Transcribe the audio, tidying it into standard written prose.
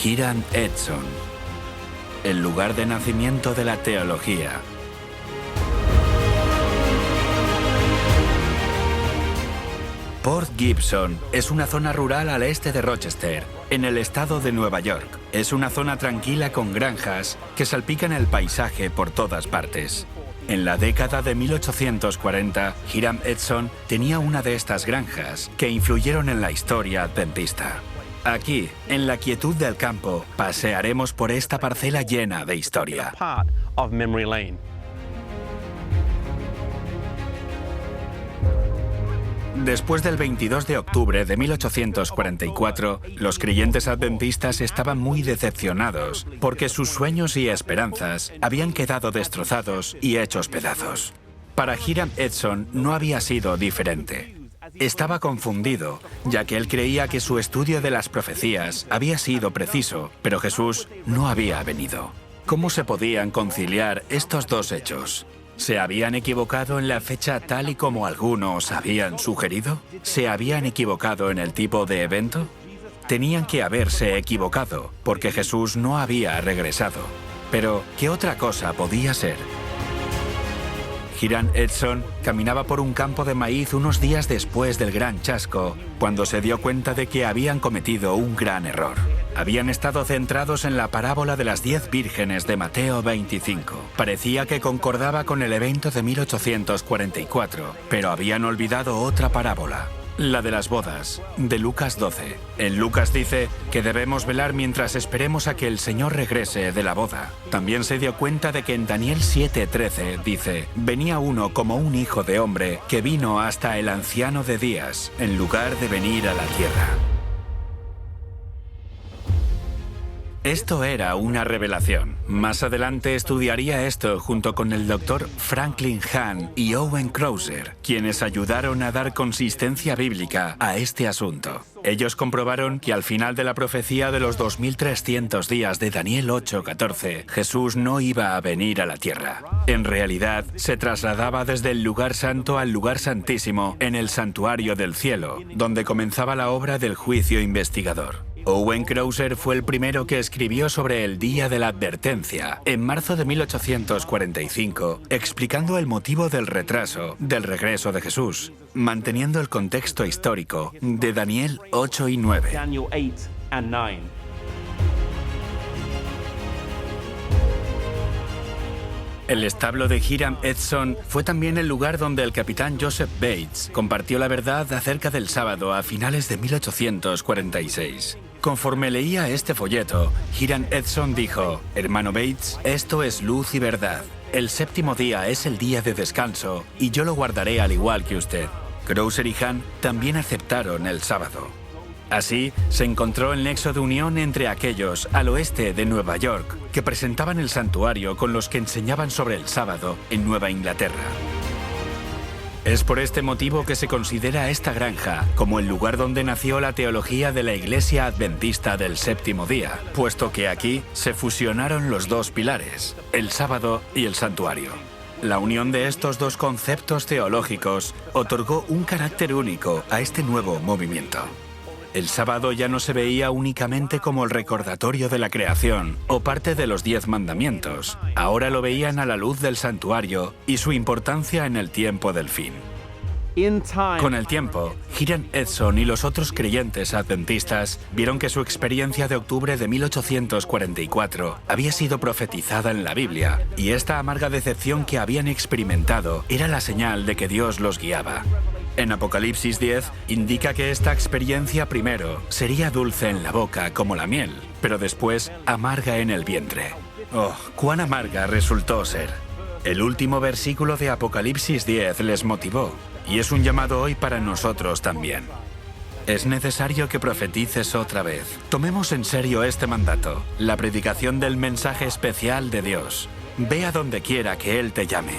Hiram Edson, el lugar de nacimiento de la teología. Port Gibson es una zona rural al este de Rochester, en el estado de Nueva York. Es una zona tranquila con granjas que salpican el paisaje por todas partes. En la década de 1840, Hiram Edson tenía una de estas granjas que influyeron en la historia adventista. Aquí, en la quietud del campo, pasearemos por esta parcela llena de historia. Después del 22 de octubre de 1844, los creyentes adventistas estaban muy decepcionados porque sus sueños y esperanzas habían quedado destrozados y hechos pedazos. Para Hiram Edson no había sido diferente. Estaba confundido, ya que él creía que su estudio de las profecías había sido preciso, pero Jesús no había venido. ¿Cómo se podían conciliar estos dos hechos? ¿Se habían equivocado en la fecha tal y como algunos habían sugerido? ¿Se habían equivocado en el tipo de evento? Tenían que haberse equivocado, porque Jesús no había regresado. Pero, ¿qué otra cosa podía ser? Hiram Edson caminaba por un campo de maíz unos días después del gran chasco, cuando se dio cuenta de que habían cometido un gran error. Habían estado centrados en la parábola de las 10 vírgenes de Mateo 25. Parecía que concordaba con el evento de 1844, pero habían olvidado otra parábola, la de las bodas, de Lucas 12. En Lucas dice que debemos velar mientras esperemos a que el Señor regrese de la boda. También se dio cuenta de que en Daniel 7:13 dice: venía uno como un hijo de hombre que vino hasta el anciano de días, en lugar de venir a la tierra. Esto era una revelación. Más adelante estudiaría esto junto con el Dr. Franklin Hahn y Owen Crozer, quienes ayudaron a dar consistencia bíblica a este asunto. Ellos comprobaron que al final de la profecía de los 2300 días de Daniel 8:14, Jesús no iba a venir a la tierra. En realidad, se trasladaba desde el lugar santo al lugar santísimo en el santuario del cielo, donde comenzaba la obra del juicio investigador. Owen Crozer fue el primero que escribió sobre el Día de la Advertencia, en marzo de 1845, explicando el motivo del retraso del regreso de Jesús, manteniendo el contexto histórico de Daniel 8 y 9. El establo de Hiram Edson fue también el lugar donde el capitán Joseph Bates compartió la verdad acerca del sábado a finales de 1846. Conforme leía este folleto, Hiram Edson dijo: «Hermano Bates, esto es luz y verdad. El séptimo día es el día de descanso y yo lo guardaré al igual que usted». Crozer y Hahn también aceptaron el sábado. Así, se encontró el nexo de unión entre aquellos al oeste de Nueva York que presentaban el santuario con los que enseñaban sobre el sábado en Nueva Inglaterra. Es por este motivo que se considera esta granja como el lugar donde nació la teología de la Iglesia Adventista del Séptimo Día, puesto que aquí se fusionaron los dos pilares, el sábado y el santuario. La unión de estos dos conceptos teológicos otorgó un carácter único a este nuevo movimiento. El sábado ya no se veía únicamente como el recordatorio de la creación o parte de los 10 mandamientos. Ahora lo veían a la luz del santuario y su importancia en el tiempo del fin. Con el tiempo, Hiram Edson y los otros creyentes adventistas vieron que su experiencia de octubre de 1844 había sido profetizada en la Biblia, y esta amarga decepción que habían experimentado era la señal de que Dios los guiaba. En Apocalipsis 10 indica que esta experiencia primero sería dulce en la boca como la miel, pero después amarga en el vientre. ¡Oh, cuán amarga resultó ser! El último versículo de Apocalipsis 10 les motivó, y es un llamado hoy para nosotros también. Es necesario que profetices otra vez. Tomemos en serio este mandato, la predicación del mensaje especial de Dios. Ve a donde quiera que Él te llame.